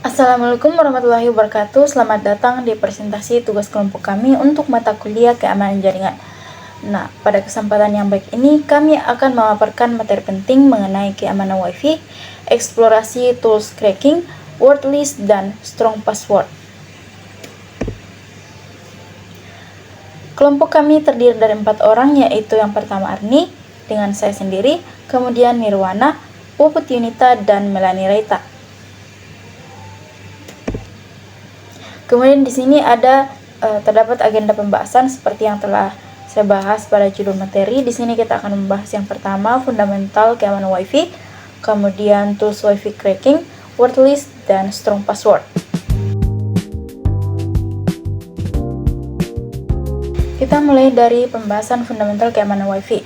Assalamualaikum warahmatullahi wabarakatuh. Selamat datang di presentasi tugas kelompok kami untuk mata kuliah keamanan jaringan. Nah, pada kesempatan yang baik ini kami akan memaparkan materi penting mengenai keamanan WiFi, eksplorasi tools cracking, word list, dan strong password. Kelompok kami terdiri dari 4 orang, yaitu yang pertama Arni, dengan saya sendiri, kemudian Nirwana, Puput Yunita, dan Melanie Reita. Kemudian di sini ada terdapat agenda pembahasan seperti yang telah saya bahas pada judul materi. Di sini kita akan membahas yang pertama, fundamental keamanan WiFi, kemudian tools WiFi cracking, word list, dan strong password. Kita mulai dari pembahasan fundamental keamanan WiFi.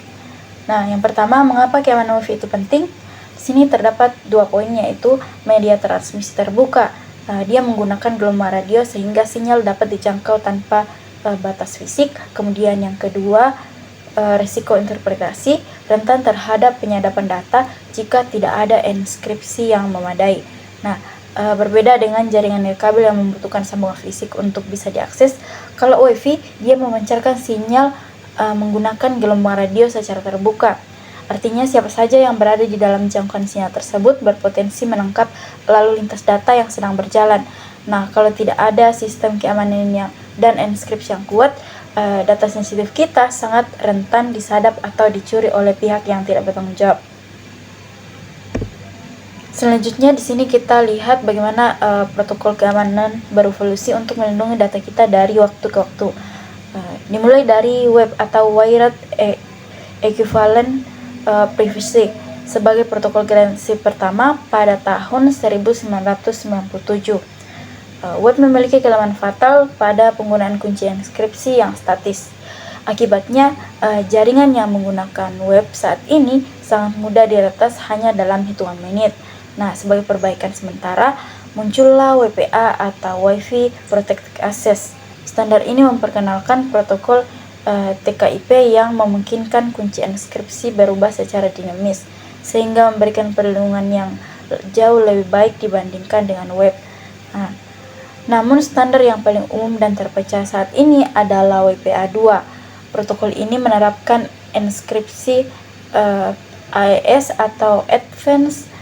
Nah, yang pertama, mengapa keamanan WiFi itu penting? Di sini terdapat 2 poin, yaitu media transmisi terbuka. Dia menggunakan gelombang radio sehingga sinyal dapat dijangkau tanpa batas fisik. Kemudian yang kedua, risiko interpretasi, rentan terhadap penyadapan data jika tidak ada enskripsi yang memadai. Nah, berbeda dengan jaringan nirkabel yang membutuhkan sambungan fisik untuk bisa diakses. Kalau WiFi, dia memancarkan sinyal menggunakan gelombang radio secara terbuka. Artinya siapa saja yang berada di dalam jangkauan sinyal tersebut berpotensi menangkap lalu lintas data yang sedang berjalan. Nah, kalau tidak ada sistem keamanan dan enskripsi yang kuat, data sensitif kita sangat rentan disadap atau dicuri oleh pihak yang tidak bertanggung jawab. Selanjutnya di sini kita lihat bagaimana protokol keamanan berevolusi untuk melindungi data kita dari waktu ke waktu. Dimulai dari web atau Wired Equivalent Privacy sebagai protokol garansi pertama pada tahun 1997. Web memiliki kelemahan fatal pada penggunaan kunci enskripsi yang statis. Akibatnya, jaringan yang menggunakan web saat ini sangat mudah diretas hanya dalam hitungan menit. Nah, sebagai perbaikan sementara, muncullah WPA atau WiFi Protected Access. Standar ini memperkenalkan protokol TKIP yang memungkinkan kunci enskripsi berubah secara dinamis, sehingga memberikan perlindungan yang jauh lebih baik dibandingkan dengan web. Namun standar yang paling umum dan terpecah saat ini adalah WPA 2. Protokol ini menerapkan enskripsi AES atau Advanced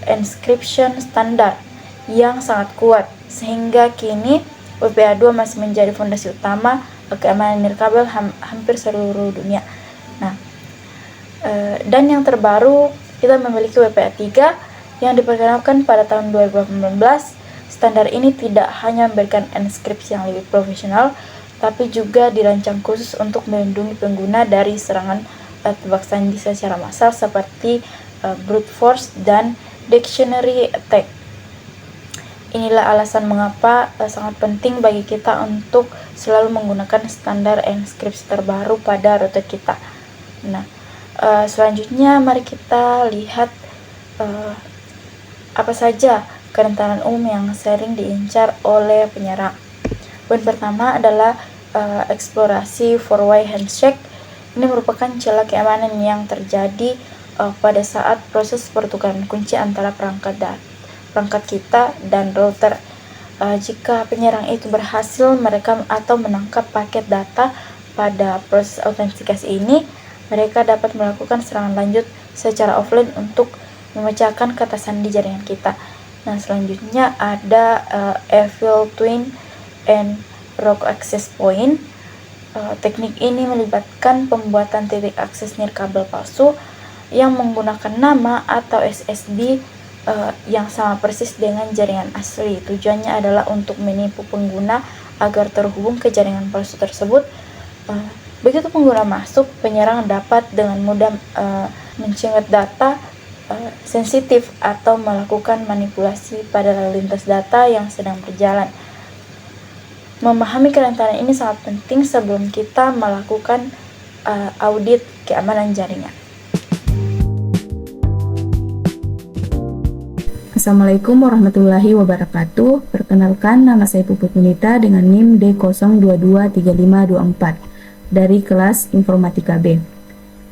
Encryption Standard yang sangat kuat, sehingga kini WPA 2 masih menjadi fondasi utama keamanan nirkabel hampir seluruh dunia. Nah, dan yang terbaru kita memiliki WPA 3 yang diperkenalkan pada tahun 2018. Standar ini tidak hanya memberikan enskripsi yang lebih profesional, tapi juga dirancang khusus untuk melindungi pengguna dari serangan tebak sandi secara massal seperti brute force dan dictionary attack. Inilah alasan mengapa sangat penting bagi kita untuk selalu menggunakan standar enskripsi terbaru pada router kita. Nah, selanjutnya mari kita lihat apa saja kerentanan umum yang sering diincar oleh penyerang. Poin pertama adalah eksplorasi four-way handshake. Ini merupakan celah keamanan yang terjadi pada saat proses pertukaran kunci antara perangkat kita dan router. Jika penyerang itu berhasil merekam atau menangkap paket data pada proses autentikasi ini, mereka dapat melakukan serangan lanjut secara offline untuk memecahkan kata sandi jaringan kita. Nah, selanjutnya ada Evil Twin and Rogue Access Point. Teknik ini melibatkan pembuatan titik akses nirkabel palsu yang menggunakan nama atau SSD yang sama persis dengan jaringan asli. Tujuannya adalah untuk menipu pengguna agar terhubung ke jaringan palsu tersebut. Begitu pengguna masuk, penyerang dapat dengan mudah mencengat data sensitif atau melakukan manipulasi pada lalu lintas data yang sedang berjalan. Memahami kerentanan ini sangat penting sebelum kita melakukan audit keamanan jaringan. Assalamualaikum warahmatullahi wabarakatuh. Perkenalkan, nama saya Puput Yunita dengan NIM D0223524 dari kelas Informatika B.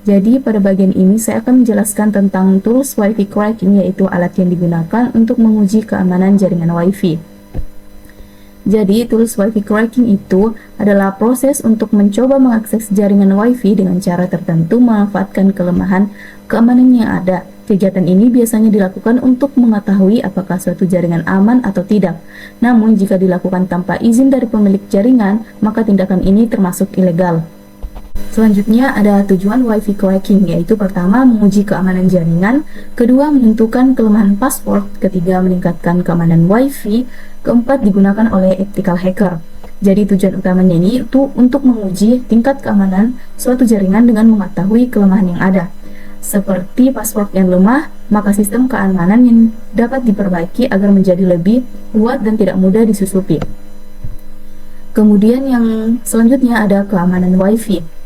Jadi pada bagian ini saya akan menjelaskan tentang tools Wi-Fi cracking, yaitu alat yang digunakan untuk menguji keamanan jaringan Wi-Fi. Jadi tools Wi-Fi cracking itu adalah proses untuk mencoba mengakses jaringan Wi-Fi dengan cara tertentu memanfaatkan kelemahan keamanan yang ada. Kegiatan ini biasanya dilakukan untuk mengetahui apakah suatu jaringan aman atau tidak. Namun jika dilakukan tanpa izin dari pemilik jaringan, maka tindakan ini termasuk ilegal. Selanjutnya ada tujuan Wi-Fi cracking, yaitu pertama menguji keamanan jaringan, kedua menentukan kelemahan password, ketiga meningkatkan keamanan Wi-Fi, keempat digunakan oleh ethical hacker. Jadi tujuan utamanya ini itu untuk menguji tingkat keamanan suatu jaringan dengan mengetahui kelemahan yang ada. Seperti password yang lemah, maka sistem keamanan yang dapat diperbaiki agar menjadi lebih kuat dan tidak mudah disusupi. Kemudian yang selanjutnya ada keamanan Wi-Fi,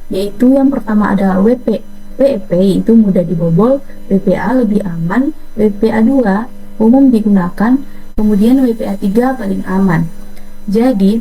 yaitu yang pertama ada WP. WEP itu mudah dibobol, WPA lebih aman, WPA 2 umum digunakan, kemudian WPA 3 paling aman. Jadi,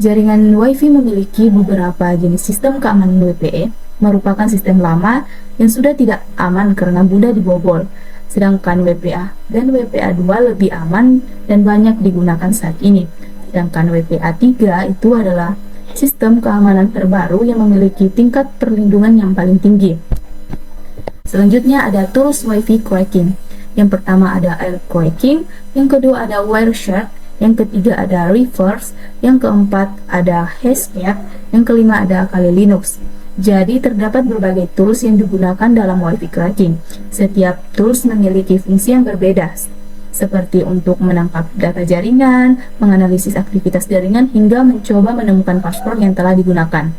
jaringan Wi-Fi memiliki beberapa jenis sistem keamanan. WPE merupakan sistem lama yang sudah tidak aman karena mudah dibobol, sedangkan WPA dan WPA 2 lebih aman dan banyak digunakan saat ini. Sedangkan WPA 3 itu adalah sistem keamanan terbaru yang memiliki tingkat perlindungan yang paling tinggi. Selanjutnya ada tools Wi-Fi cracking. Yang pertama ada air cracking, yang kedua ada Wireshark, yang ketiga ada reverse, yang keempat ada Hashcat, yang kelima ada Kali Linux. Jadi terdapat berbagai tools yang digunakan dalam Wi-Fi cracking. Setiap tools memiliki fungsi yang berbeda, seperti untuk menangkap data jaringan, menganalisis aktivitas jaringan, hingga mencoba menemukan password yang telah digunakan.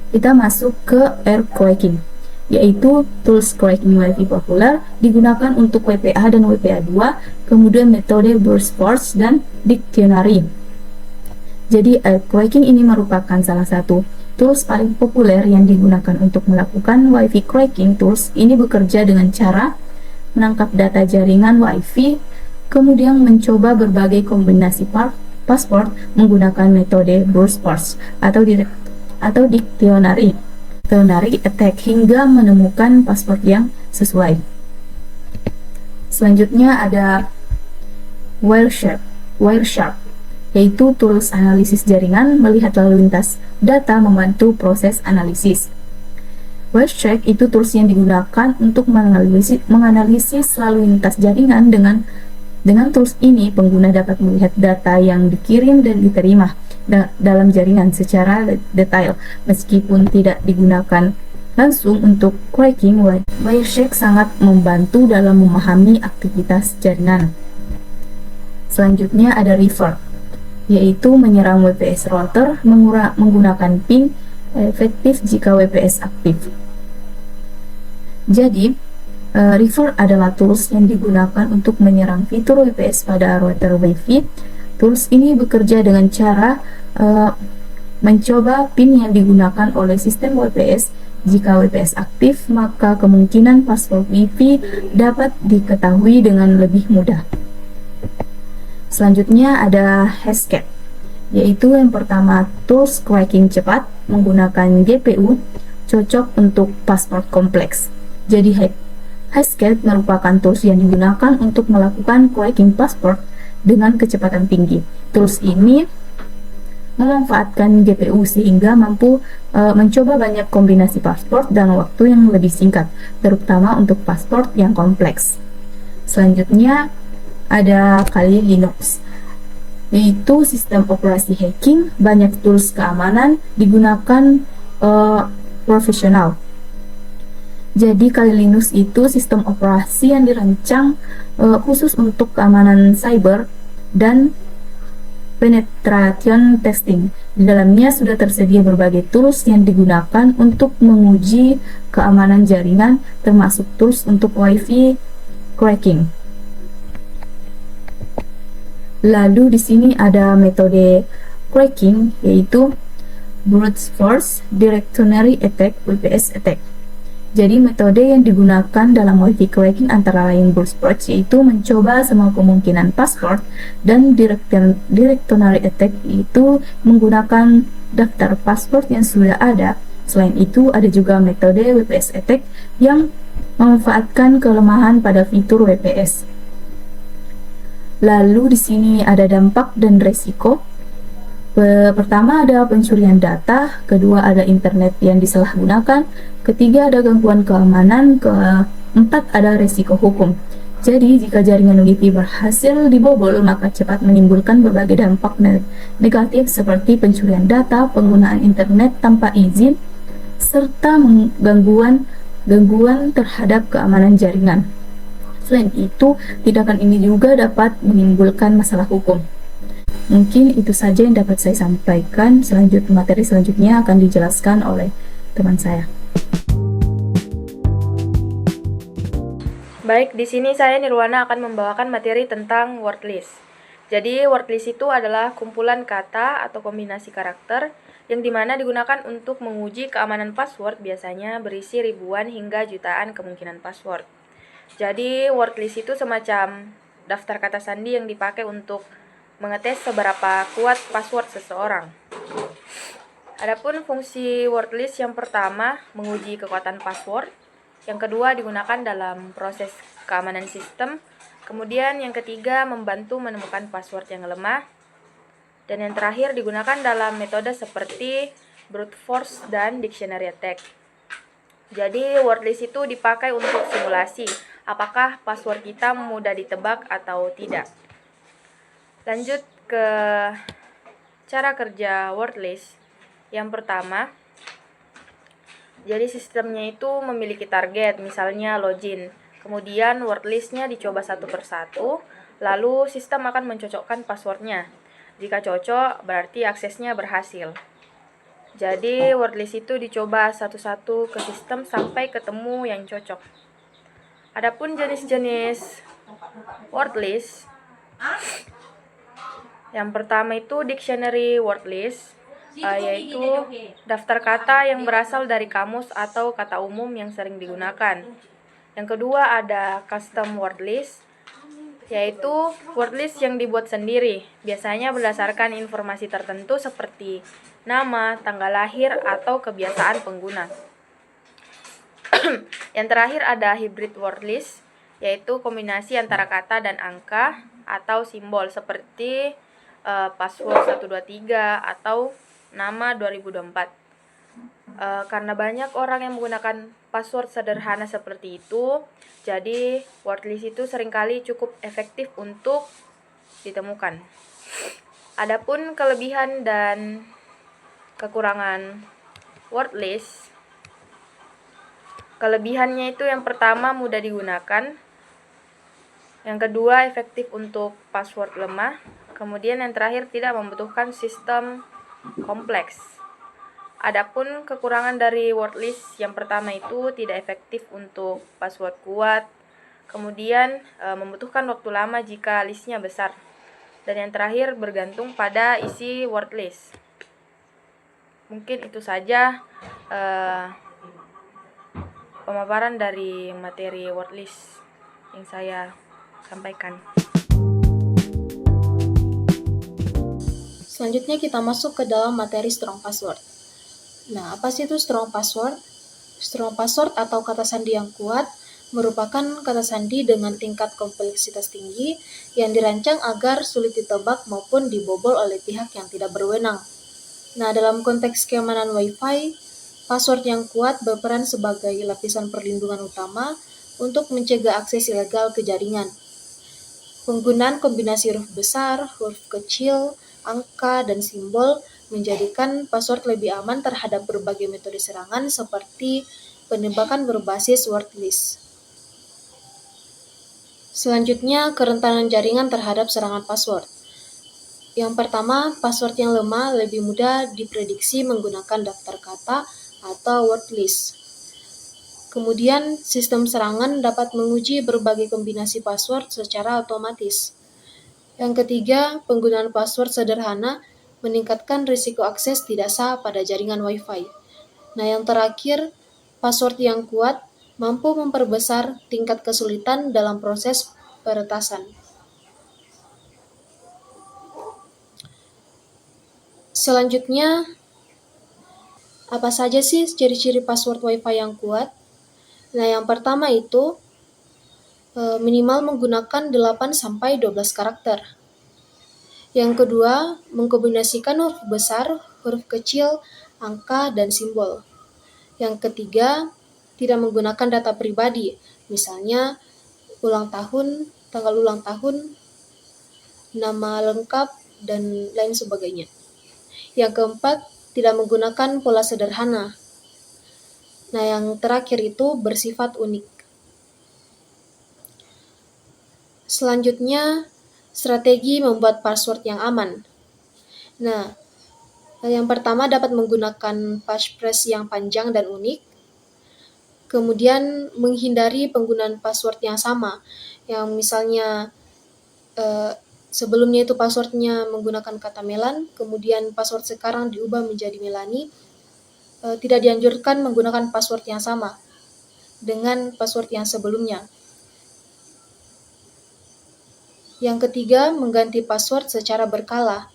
Kita masuk ke air cracking, yaitu tools cracking Wi-Fi populer digunakan untuk WPA dan WPA 2, kemudian metode brute force dan dictionary. Jadi air cracking ini merupakan salah satu tools paling populer yang digunakan untuk melakukan Wi-Fi cracking. Tools ini bekerja dengan cara menangkap data jaringan Wi-Fi, kemudian mencoba berbagai kombinasi password menggunakan metode brute force atau dictionary attack hingga menemukan password yang sesuai. Selanjutnya ada Wireshark, yaitu tools analisis jaringan, melihat lalu lintas data, membantu proses analisis. Wireshark itu tools yang digunakan untuk menganalisis lalu lintas jaringan. Dengan tools ini, pengguna dapat melihat data yang dikirim dan diterima dalam jaringan secara detail. Meskipun tidak digunakan langsung untuk cracking, Wireshark sangat membantu dalam memahami aktivitas jaringan. Selanjutnya ada reverse, yaitu menyerang WPS router menggunakan ping efektif jika WPS aktif. Jadi, reverse adalah tools yang digunakan untuk menyerang fitur WPS pada router Wi-Fi. Tools ini bekerja dengan cara mencoba pin yang digunakan oleh sistem WPS. Jika WPS aktif, maka kemungkinan password Wi-Fi dapat diketahui dengan lebih mudah. Selanjutnya ada Hashcat, yaitu yang pertama tools cracking cepat menggunakan GPU, cocok untuk password kompleks. Jadi Hashcat merupakan tools yang digunakan untuk melakukan cracking password dengan kecepatan tinggi. Tools ini memanfaatkan GPU sehingga mampu mencoba banyak kombinasi password dalam waktu yang lebih singkat, terutama untuk password yang kompleks. Selanjutnya ada Kali Linux, yaitu sistem operasi hacking. Banyak tools keamanan digunakan profesional. Jadi Kali Linux itu sistem operasi yang dirancang khusus untuk keamanan cyber dan penetration testing. Di dalamnya sudah tersedia berbagai tools yang digunakan untuk menguji keamanan jaringan, termasuk tools untuk Wi-Fi cracking. Lalu di sini ada metode cracking, yaitu brute force, dictionary attack, WPS attack. Jadi metode yang digunakan dalam Wi-Fi cracking antara lain brute force, yaitu mencoba semua kemungkinan password, dan dictionary attack itu menggunakan daftar password yang sudah ada Selain itu, ada juga metode WPS attack yang memanfaatkan kelemahan pada fitur WPS. Lalu di sini ada dampak dan resiko. Pertama ada pencurian data, kedua ada internet yang disalahgunakan, ketiga ada gangguan keamanan, keempat ada resiko hukum. Jadi jika jaringan Wi-Fi berhasil dibobol, maka cepat menimbulkan berbagai dampak negatif seperti pencurian data, penggunaan internet tanpa izin, serta gangguan terhadap keamanan jaringan. Selain itu, tindakan ini juga dapat menimbulkan masalah hukum. Mungkin itu saja yang dapat saya sampaikan. Materi selanjutnya akan dijelaskan oleh teman saya. Baik, di sini saya Nirwana akan membawakan materi tentang word list. Jadi, word list itu adalah kumpulan kata atau kombinasi karakter yang dimana digunakan untuk menguji keamanan password, biasanya berisi ribuan hingga jutaan kemungkinan password. Jadi, word list itu semacam daftar kata sandi yang dipakai untuk mengetes seberapa kuat password seseorang. Adapun fungsi word list yang pertama menguji kekuatan password, yang kedua digunakan dalam proses keamanan sistem, kemudian yang ketiga membantu menemukan password yang lemah, dan yang terakhir digunakan dalam metode seperti brute force dan dictionary attack. Jadi word list itu dipakai untuk simulasi apakah password kita mudah ditebak atau tidak. Lanjut ke cara kerja word list. Yang pertama, jadi sistemnya itu memiliki target, misalnya login. Kemudian word listnya dicoba satu persatu, lalu sistem akan mencocokkan passwordnya. Jika cocok, berarti aksesnya berhasil. Jadi word list itu dicoba satu-satu ke sistem sampai ketemu yang cocok. Adapun jenis-jenis word list, yang pertama itu dictionary word list, yaitu daftar kata yang berasal dari kamus atau kata umum yang sering digunakan. Yang kedua ada custom word list, yaitu word list yang dibuat sendiri, biasanya berdasarkan informasi tertentu seperti nama, tanggal lahir, atau kebiasaan pengguna. Yang terakhir ada hybrid word list, yaitu kombinasi antara kata dan angka atau simbol seperti password 123 atau nama 2024. Karena banyak orang yang menggunakan password sederhana seperti itu, jadi word list itu seringkali cukup efektif untuk ditemukan. Adapun kelebihan dan kekurangan word list, kelebihannya itu yang pertama mudah digunakan, yang kedua efektif untuk password lemah, kemudian yang terakhir tidak membutuhkan sistem kompleks. Adapun kekurangan dari word list yang pertama itu tidak efektif untuk password kuat, kemudian membutuhkan waktu lama jika listnya besar, dan yang terakhir bergantung pada isi word list. Mungkin itu saja pemaparan dari materi word list yang saya sampaikan. Selanjutnya kita masuk ke dalam materi strong password. Nah, apa sih itu strong password? Strong password atau kata sandi yang kuat merupakan kata sandi dengan tingkat kompleksitas tinggi yang dirancang agar sulit ditebak maupun dibobol oleh pihak yang tidak berwenang. Nah, dalam konteks keamanan Wi-Fi, password yang kuat berperan sebagai lapisan perlindungan utama untuk mencegah akses ilegal ke jaringan. Penggunaan kombinasi huruf besar, huruf kecil, angka, dan simbol menjadikan password lebih aman terhadap berbagai metode serangan seperti penembakan berbasis word list. Selanjutnya, kerentanan jaringan terhadap serangan password. Yang pertama, password yang lemah lebih mudah diprediksi menggunakan daftar kata atau word list. Kemudian, sistem serangan dapat menguji berbagai kombinasi password secara otomatis. Yang ketiga, penggunaan password sederhana meningkatkan risiko akses tidak sah pada jaringan Wi-Fi. Nah, yang terakhir, password yang kuat mampu memperbesar tingkat kesulitan dalam proses peretasan. Selanjutnya, Apa saja sih ciri-ciri password Wi-Fi yang kuat? Nah, yang pertama itu minimal menggunakan 8-12 karakter. Yang kedua, mengkombinasikan huruf besar, huruf kecil, angka, dan simbol. Yang ketiga, tidak menggunakan data pribadi, misalnya ulang tahun, tanggal ulang tahun, nama lengkap, dan lain sebagainya. Yang keempat, tidak menggunakan pola sederhana. Nah, yang terakhir itu bersifat unik. Selanjutnya, strategi membuat password yang aman. Nah, yang pertama dapat menggunakan passphrase yang panjang dan unik. Kemudian menghindari penggunaan password yang sama, yang misalnya sebelumnya itu passwordnya menggunakan kata Melan, kemudian password sekarang diubah menjadi Melani. Tidak dianjurkan menggunakan password yang sama dengan password yang sebelumnya. Yang ketiga, mengganti password secara berkala.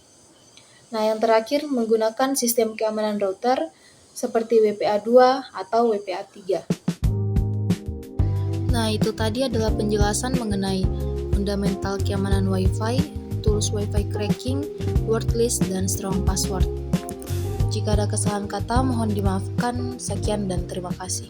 Nah, yang terakhir, menggunakan sistem keamanan router seperti WPA2 atau WPA3. Nah, itu tadi adalah penjelasan mengenai fundamental keamanan Wi-Fi, tools Wi-Fi cracking, word list, dan strong password. Jika ada kesalahan kata, mohon dimaafkan. Sekian dan terima kasih.